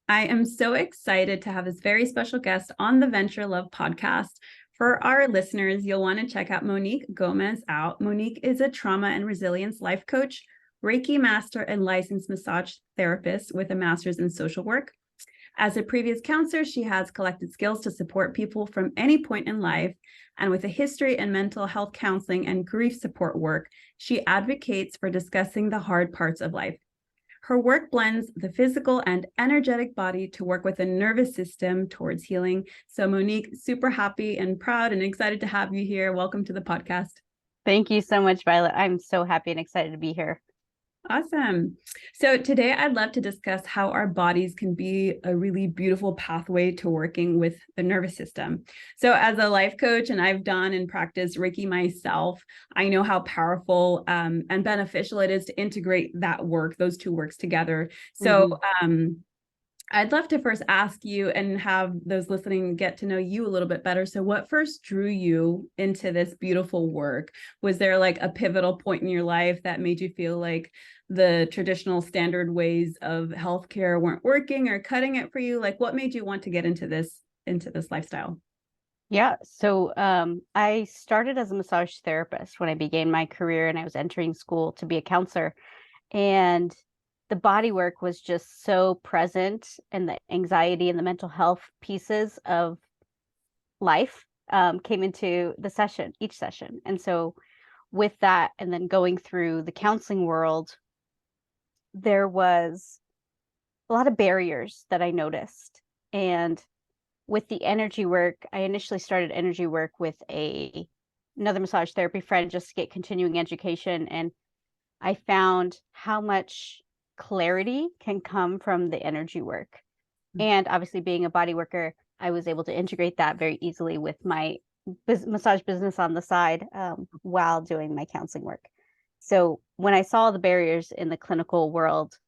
I am so excited to have this very special guest on the Venture Love podcast. For our listeners, you'll want to check out Monique Gomez out. Monique is a trauma and resilience life coach, Reiki master, and licensed massage therapist with a master's in social work. As a previous counselor, she has collected skills to support people from any point in life. And with a history in mental health counseling and grief support work, she advocates for discussing the hard parts of life. Her work blends the physical and energetic body to work with the nervous system towards healing. So Monique, super happy and proud and excited to have you here. Welcome to the podcast. Thank you so much, Violet. I'm so happy and excited to be here. Awesome. So today I'd love to discuss how our bodies can be a really beautiful pathway to working with the nervous system. So as a life coach, and I've done and practiced Reiki myself, I know how powerful and beneficial it is to integrate that work, those two works together. So I'd love to first ask you and have those listening get to know you a little bit better. So what first drew you into this beautiful work? Was there like a pivotal point in your life that made you feel like the traditional standard ways of healthcare weren't working or cutting it for you? Like what made you want to get into this lifestyle? Yeah. So I started as a massage therapist when I began my career and I was entering school to be a counselor. And the body work was just so present, and the anxiety and the mental health pieces of life came into each session. And so with that, and then going through the counseling world, there was a lot of barriers that I noticed. And with the energy work, I initially started energy work with another massage therapy friend just to get continuing education. And I found how much clarity can come from the energy work. And obviously being a body worker, I was able to integrate that very easily with my massage business on the side while doing my counseling work. So when I saw the barriers in the clinical world,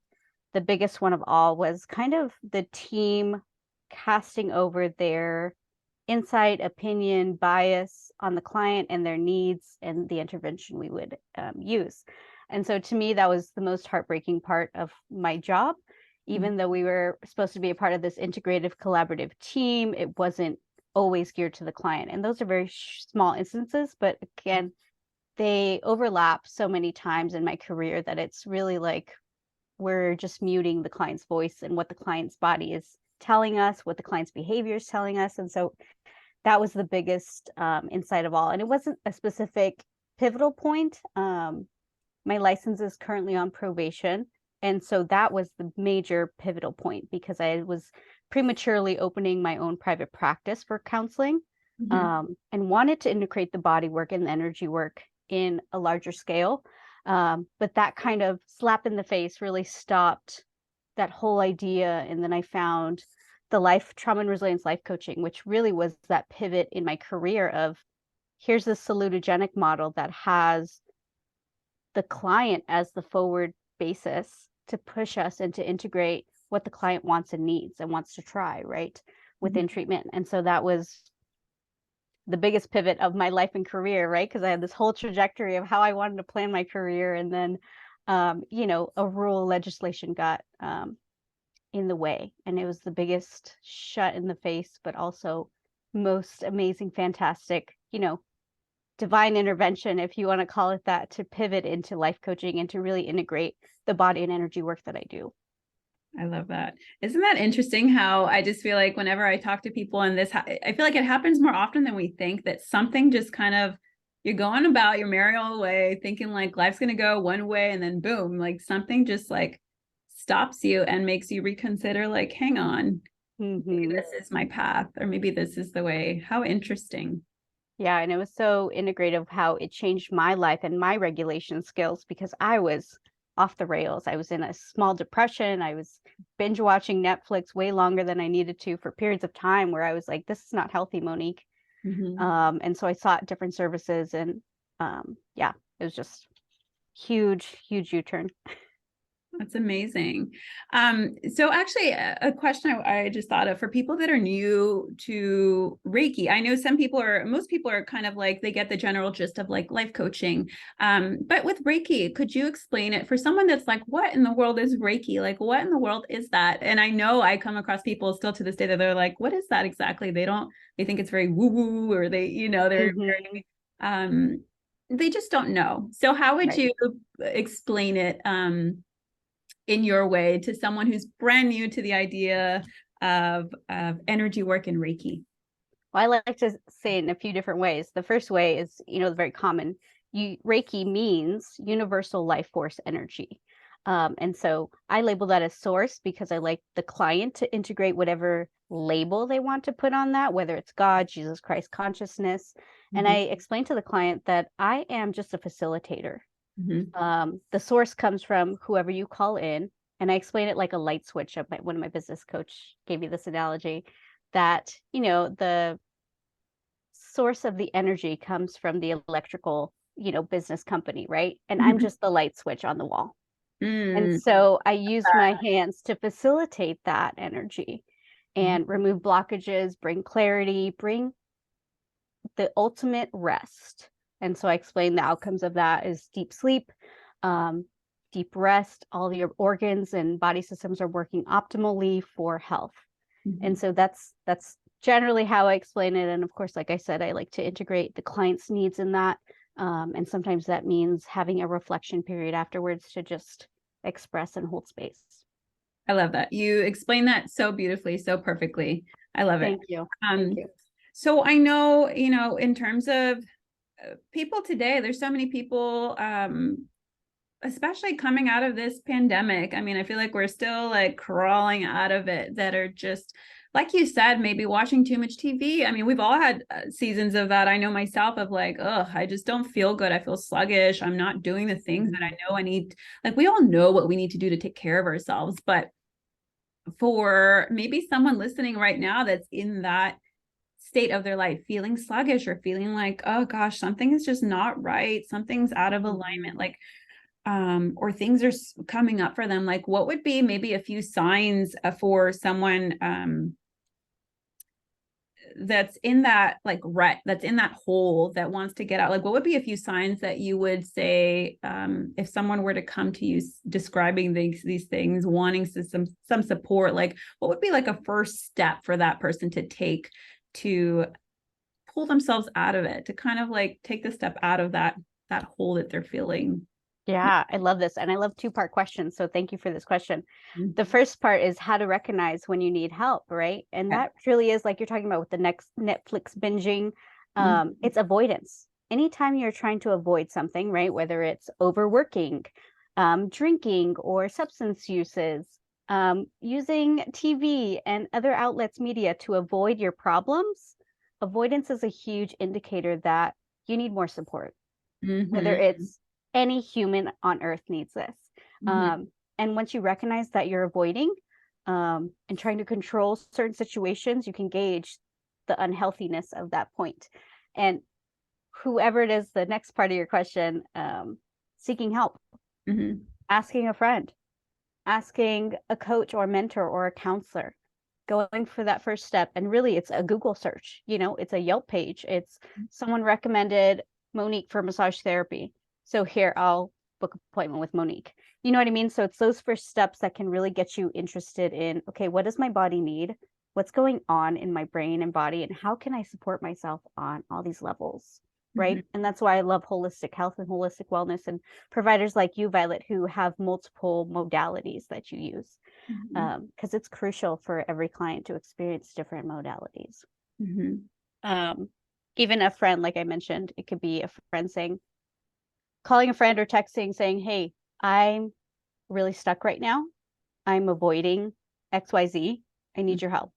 the biggest one of all was kind of the team casting over their insight, opinion, bias on the client and their needs and the intervention we would use. And so to me, that was the most heartbreaking part of my job. Even though we were supposed to be a part of this integrative collaborative team, it wasn't always geared to the client. And those are very small instances, but again, they overlap so many times in my career that it's really like we're just muting the client's voice and what the client's body is telling us, what the client's behavior is telling us. And so that was the biggest insight of all. And it wasn't a specific pivotal point. My license is currently on probation. And so that was the major pivotal point because I was prematurely opening my own private practice for counseling and wanted to integrate the body work and the energy work in a larger scale. But that kind of slap in the face really stopped that whole idea. And then I found the life trauma and resilience life coaching, which really was that pivot in my career of here's this salutogenic model that has the client as the forward basis to push us and to integrate what the client wants and needs and wants to try right within treatment. And so that was the biggest pivot of my life and career, right? Because I had this whole trajectory of how I wanted to plan my career. And then, a rural legislation got in the way. And it was the biggest shut in the face, but also most amazing, fantastic, divine intervention, if you want to call it that, to pivot into life coaching and to really integrate the body and energy work that I do. I love that. Isn't that interesting how I just feel like whenever I talk to people and I feel like it happens more often than we think, that something just kind of, you're going about your merry old way thinking like life's going to go one way and then boom, like something just like stops you and makes you reconsider like, hang on, maybe this is my path or maybe this is the way. How interesting. Yeah, and it was so integrative how it changed my life and my regulation skills because I was off the rails. I was in a small depression. I was binge watching Netflix way longer than I needed to for periods of time where I was like, this is not healthy, Monique. And so I sought different services and it was just huge U-turn. That's amazing. So actually a question I just thought of for people that are new to Reiki. I know most people are kind of like, they get the general gist of like life coaching. But with Reiki, could you explain it for someone that's like, what in the world is Reiki? Like, what in the world is that? And I know I come across people still to this day that they're like, what is that exactly? They think it's very woo woo, or they're Mhm. um, they just don't know. So how would Right. you explain it? In your way to someone who's brand new to the idea of energy work and Reiki? Well, I like to say it in a few different ways. The first way is, very common. Reiki means universal life force energy. And so I label that as source because I like the client to integrate whatever label they want to put on that, whether it's God, Jesus Christ, consciousness. And Mm-hmm. I explain to the client that I am just a facilitator. Mm-hmm. The source comes from whoever you call in. And I explain it like a light switch. One of my business coach gave me this analogy that, the source of the energy comes from the electrical, business company, right? And I'm just the light switch on the wall. And Mm. so I use my hands to facilitate that energy Mm-hmm. and remove blockages, bring clarity, bring the ultimate rest. And so I explain the outcomes of that is deep sleep, um, deep rest, all your organs and body systems are working optimally for health. And so that's generally how I explain it. And of course, like I said, I like to integrate the client's needs in that. And sometimes that means having a reflection period afterwards to just express and hold space. I love that. You explain that so beautifully, so perfectly. I love it. Thank you. Thank Um, you. so I know, in terms of people today, there's so many people, especially coming out of this pandemic. I mean, I feel like we're still like crawling out of it, that are just, like you said, maybe watching too much TV. I mean, we've all had seasons of that. I know myself, of like, oh, I just don't feel good. I feel sluggish. I'm not doing the things that I know I need. Like, we all know what we need to do to take care of ourselves. But for maybe someone listening right now that's in that state of their life, feeling sluggish or feeling like, oh gosh, something is just not right, something's out of alignment, like or things are coming up for them, like what would be maybe a few signs for someone that's in that like rut, that's in that hole, that wants to get out? Like, what would be a few signs that you would say, if someone were to come to you describing these things, wanting some support, like what would be like a first step for that person to take to pull themselves out of it, to kind of like take the step out of that hole that they're feeling? Yeah, I love this. And I love two-part questions. So thank you for this question. The Mhm. first part is how to recognize when you need help, right? And Yeah. that really is like you're talking about with the next Netflix binging. Mhm. It's avoidance. Anytime you're trying to avoid something, right? Whether it's overworking, drinking, or substance uses, using TV and other outlets, media to avoid your problems, avoidance is a huge indicator that you need more support, whether Mhm. it's any human on earth needs this. Mhm. And once you recognize that you're avoiding and trying to control certain situations, you can gauge the unhealthiness of that point. And whoever it is, the next part of your question, seeking help, Mhm. asking a friend, asking a coach or mentor or a counselor, going for that first step. And really, it's a Google search, it's a Yelp page. It's someone recommended Monique for massage therapy. So here, I'll book an appointment with Monique. You know what I mean? So it's those first steps that can really get you interested in, okay, what does my body need? What's going on in my brain and body? And how can I support myself on all these levels? Right. Mhm. And that's why I love holistic health and holistic wellness and providers like you, Violet, who have multiple modalities that you use, Mhm. because it's crucial for every client to experience different modalities. Mhm. Um, Even a friend, like I mentioned, it could be a friend calling a friend or texting saying, hey, I'm really stuck right now. I'm avoiding XYZ. I need your help.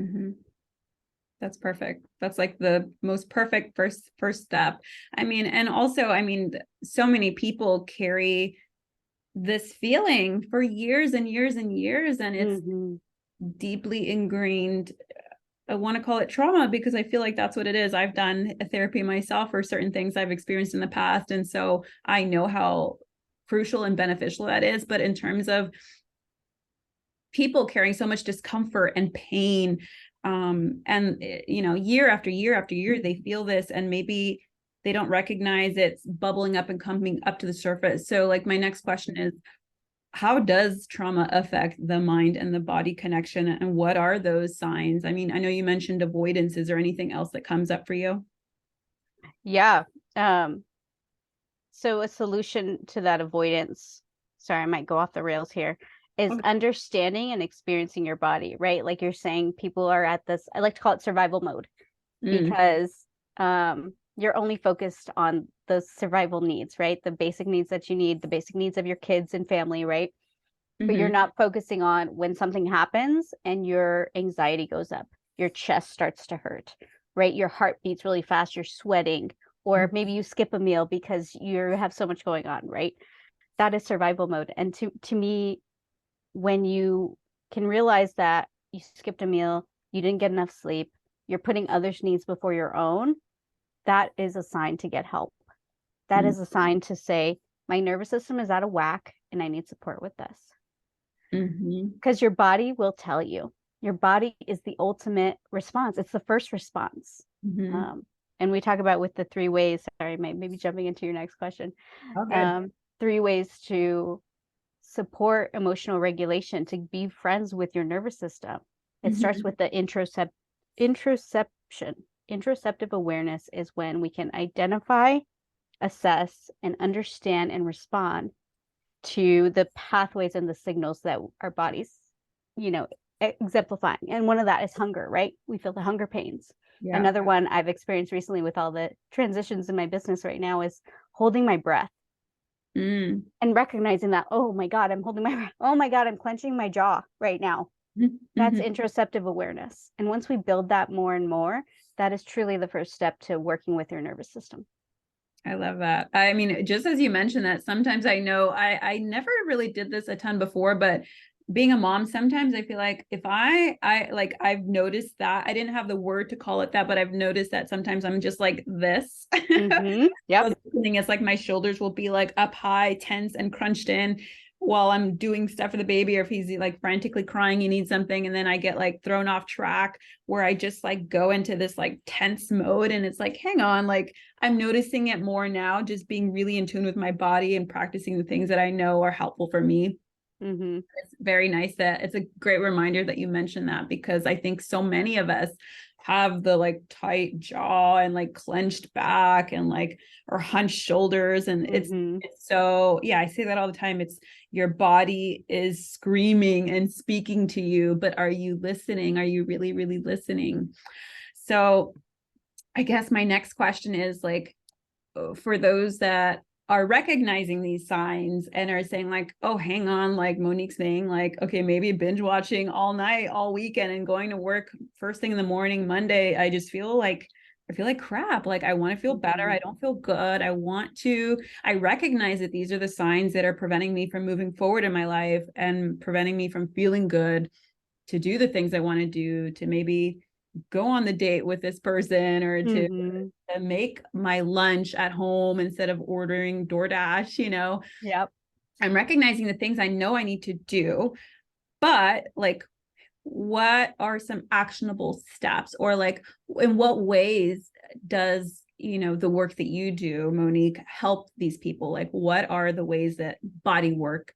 Mhm. That's perfect. That's like the most perfect first step. I mean, and also, I mean, so many people carry this feeling for years and years and years, and it's Mm-hmm. deeply ingrained. I want to call it trauma because I feel like that's what it is. I've done a therapy myself for certain things I've experienced in the past, and so I know how crucial and beneficial that is. But in terms of people carrying so much discomfort and pain, and year after year after year, they feel this, and maybe they don't recognize it's bubbling up and coming up to the surface. So like my next question is, how does trauma affect the mind and the body connection, and what are those signs? I mean, I know you mentioned avoidance. Is there anything else that comes up for you? Yeah. So a solution to that avoidance, sorry, I might go off the rails here, is Okay. understanding and experiencing your body, right? Like you're saying, people are at this, I like to call it survival mode, because you're only focused on the survival needs, right? The basic needs that you need, the basic needs of your kids and family, right? But you're not focusing on when something happens and your anxiety goes up, your chest starts to hurt, right? Your heart beats really fast, you're sweating, or maybe you skip a meal because you have so much going on, right? That is survival mode. And to me, when you can realize that you skipped a meal, you didn't get enough sleep, you're putting others' needs before your own, that is a sign to get help. That is a sign to say, my nervous system is out of whack and I need support with this. Because your body will tell you. Your body is the ultimate response. It's the first response. And we talk about with the 3 ways, sorry, maybe jumping into your next question. Okay. 3 ways to support emotional regulation, to be friends with your nervous system. It starts with the introception. Introceptive awareness is when we can identify, assess, and understand and respond to the pathways and the signals that our bodies, exemplifying. And one of that is hunger, right? We feel the hunger pains. Yeah. Another one I've experienced recently with all the transitions in my business right now is holding my breath. And recognizing that, oh my God, I'm holding my breath. Oh my God, I'm clenching my jaw right now. That's introceptive awareness. And once we build that more and more, that is truly the first step to working with your nervous system. I love that. I mean, just as you mentioned that, sometimes I know I never really did this a ton before, but being a mom, sometimes I feel like if I like, I've noticed that I didn't have the word to call it that, but I've noticed that sometimes I'm just like this. Yep. It's like my shoulders will be like up high, tense and crunched in while I'm doing stuff for the baby, or if he's like frantically crying, he needs something. And then I get like thrown off track where I just like go into this like tense mode. And it's like, hang on, like I'm noticing it more now, just being really in tune with my body and practicing the things that I know are helpful for me. It's very nice that it's a great reminder that you mentioned that, because I think so many of us have the like tight jaw and like clenched back and like or hunched shoulders. And it's so, yeah, I say that all the time. It's your body is screaming and speaking to you, but are you listening? Are you really, really listening? So I guess my next question is like, for those that are recognizing these signs and are saying like, oh, hang on, like Monique's saying, like, okay, maybe binge watching all night, all weekend, and going to work first thing in the morning, Monday, I feel like crap. Like I want to feel better. I don't feel good. I recognize that these are the signs that are preventing me from moving forward in my life and preventing me from feeling good to do the things I want to do, to maybe go on the date with this person, or to make my lunch at home instead of ordering DoorDash. Yep. I'm recognizing the things I know I need to do, but like, what are some actionable steps, or like, in what ways does, the work that you do, Monique, help these people? Like, what are the ways that body work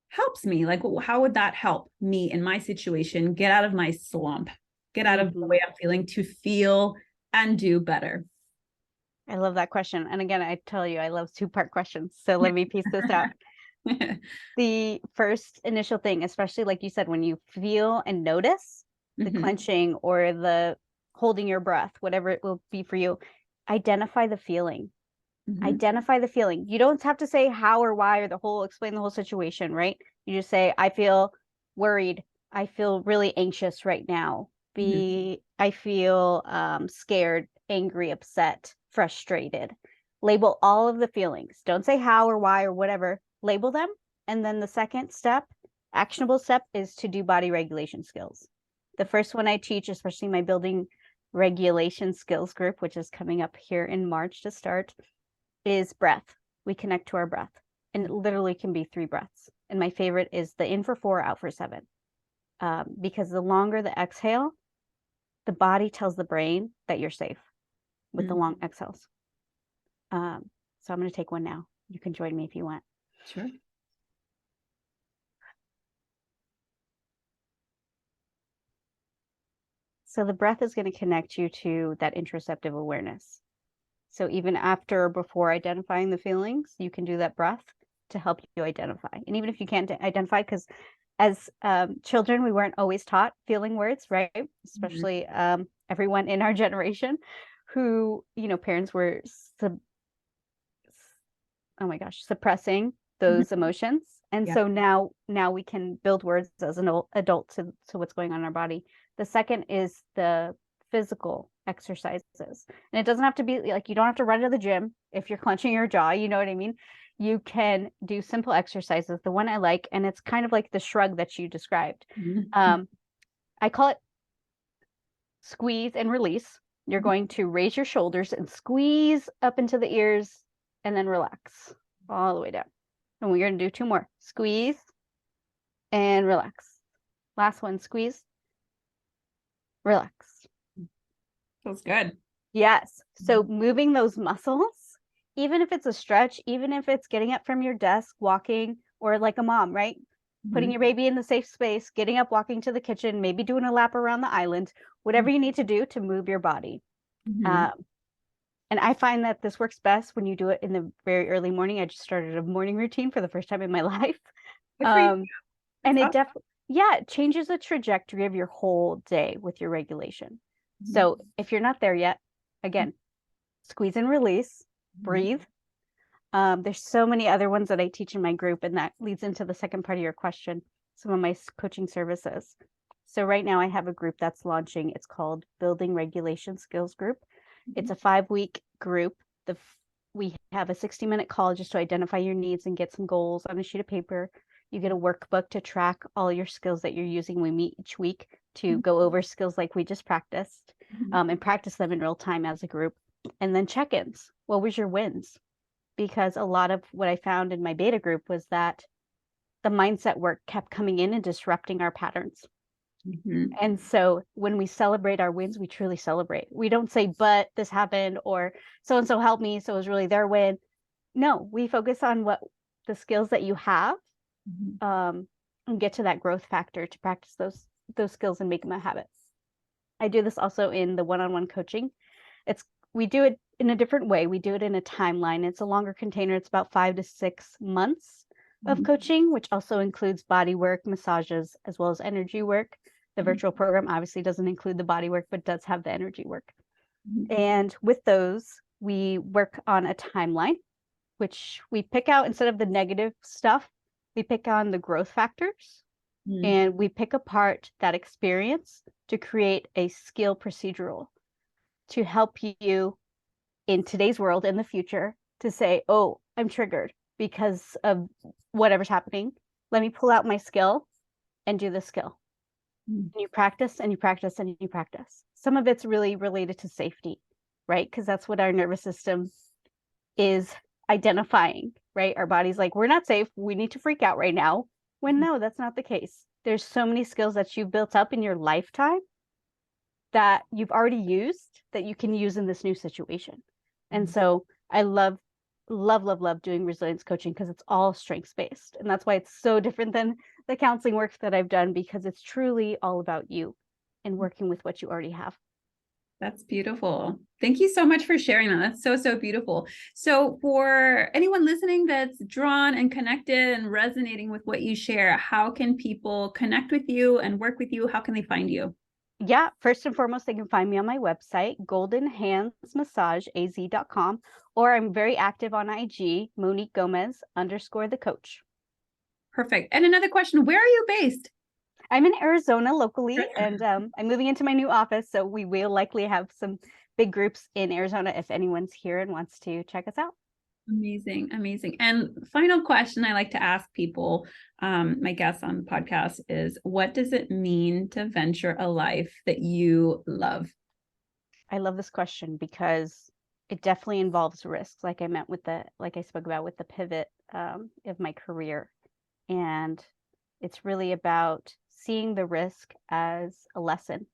helps me? Like, how would that help me in my situation get out of my slump, get out of the way I'm feeling, to feel and do better? I love that question. And again, I tell you, I love 2-part questions. So let me piece this out. The first initial thing, especially like you said, when you feel and notice the clenching or the holding your breath, whatever it will be for you, identify the feeling. Identify the feeling. You don't have to say how or why or explain the whole situation, right? You just say, I feel worried. I feel really anxious right now. I feel scared, angry, upset, frustrated. Label all of the feelings. Don't say how or why or whatever. Label them. And then the second step, actionable step, is to do body regulation skills. The first one I teach, especially my building regulation skills group, which is coming up here in March to start, is breath. We connect to our breath. And it literally can be 3 breaths. And my favorite is the in for 4, out for 7. Because the longer the exhale, the body tells the brain that you're safe with the long exhales. So I'm going to take one now. You can join me if you want. Sure. So the breath is going to connect you to that interoceptive awareness. So even after or before identifying the feelings, you can do that breath to help you identify. And even if you can't identify, because as children, we weren't always taught feeling words, right? Especially everyone in our generation who, parents were suppressing those emotions. And so now we can build words as an adult to what's going on in our body. The second is the physical exercises. And it doesn't have to be like, you don't have to run to the gym if you're clenching your jaw, you know what I mean? You can do simple exercises. The one I like, and it's kind of like the shrug that you described. I call it squeeze and release. You're going to raise your shoulders and squeeze up into the ears and then relax all the way down. And we're going to do 2 more. Squeeze and relax. Last one, squeeze, relax. Feels good. Yes. So moving those muscles, even if it's a stretch, even if it's getting up from your desk, walking, or like a mom, right? Putting your baby in the safe space, getting up, walking to the kitchen, maybe doing a lap around the island, whatever you need to do to move your body. And I find that this works best when you do it in the very early morning. I just started a morning routine for the first time in my life. And it definitely, it changes the trajectory of your whole day with your regulation. So if you're not there yet, again, squeeze and release, breathe. There's so many other ones that I teach in my group, and that leads into the second part of your question, some of my coaching services. So right now I have a group that's launching. It's called Building Regulation Skills Group. It's a 5-week group. We have a 60-minute call just to identify your needs and get some goals on a sheet of paper. You get a workbook to track all your skills that you're using. We meet each week to go over skills like we just practiced and practice them in real time as a group. And then check-ins. What was your wins? Because a lot of what I found in my beta group was that the mindset work kept coming in and disrupting our patterns. And so when we celebrate our wins, we truly celebrate. We don't say, but this happened, or so-and-so helped me, so it was really their win. No, we focus on what the skills that you have and get to that growth factor to practice those skills and make them a habit. I do this also in the one-on-one coaching. We do it in a different way. We do it in a timeline. It's a longer container. It's about 5 to 6 months of coaching, which also includes body work, massages, as well as energy work. The virtual program obviously doesn't include the body work, but does have the energy work. And with those, we work on a timeline, which we pick out, instead of the negative stuff, we pick on the growth factors, and we pick apart that experience to create a skill procedural to help you in today's world, in the future, to say, oh, I'm triggered because of whatever's happening. Let me pull out my skill and do the skill. And you practice and you practice and you practice. Some of it's really related to safety, right? Because that's what our nervous system is identifying, right? Our body's like, we're not safe. We need to freak out right now. When no, that's not the case. There's so many skills that you've built up in your lifetime that you've already used that you can use in this new situation. And so I love doing resilience coaching because it's all strengths based. And that's why it's so different than the counseling work that I've done, because it's truly all about you and working with what you already have. That's beautiful. Thank you so much for sharing that. That's so, so beautiful. So for anyone listening that's drawn and connected and resonating with what you share, how can people connect with you and work with you? How can they find you? Yeah, first and foremost, they can find me on my website, goldenhandsmassageaz.com, or I'm very active on IG, Monique Gomez _the coach. Perfect. And another question, where are you based? I'm in Arizona locally, and I'm moving into my new office, so we will likely have some big groups in Arizona if anyone's here and wants to check us out. Amazing. Amazing. And final question I like to ask people, my guests on the podcast, is what does it mean to venture a life that you love? I love this question because it definitely involves risks, like I spoke about with the pivot of my career. And it's really about seeing the risk as a lesson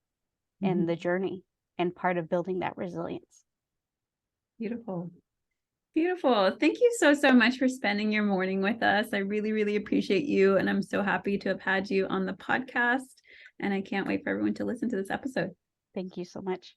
in the journey and part of building that resilience. Beautiful. Beautiful. Thank you so, so much for spending your morning with us. I really, really appreciate you. And I'm so happy to have had you on the podcast. And I can't wait for everyone to listen to this episode. Thank you so much.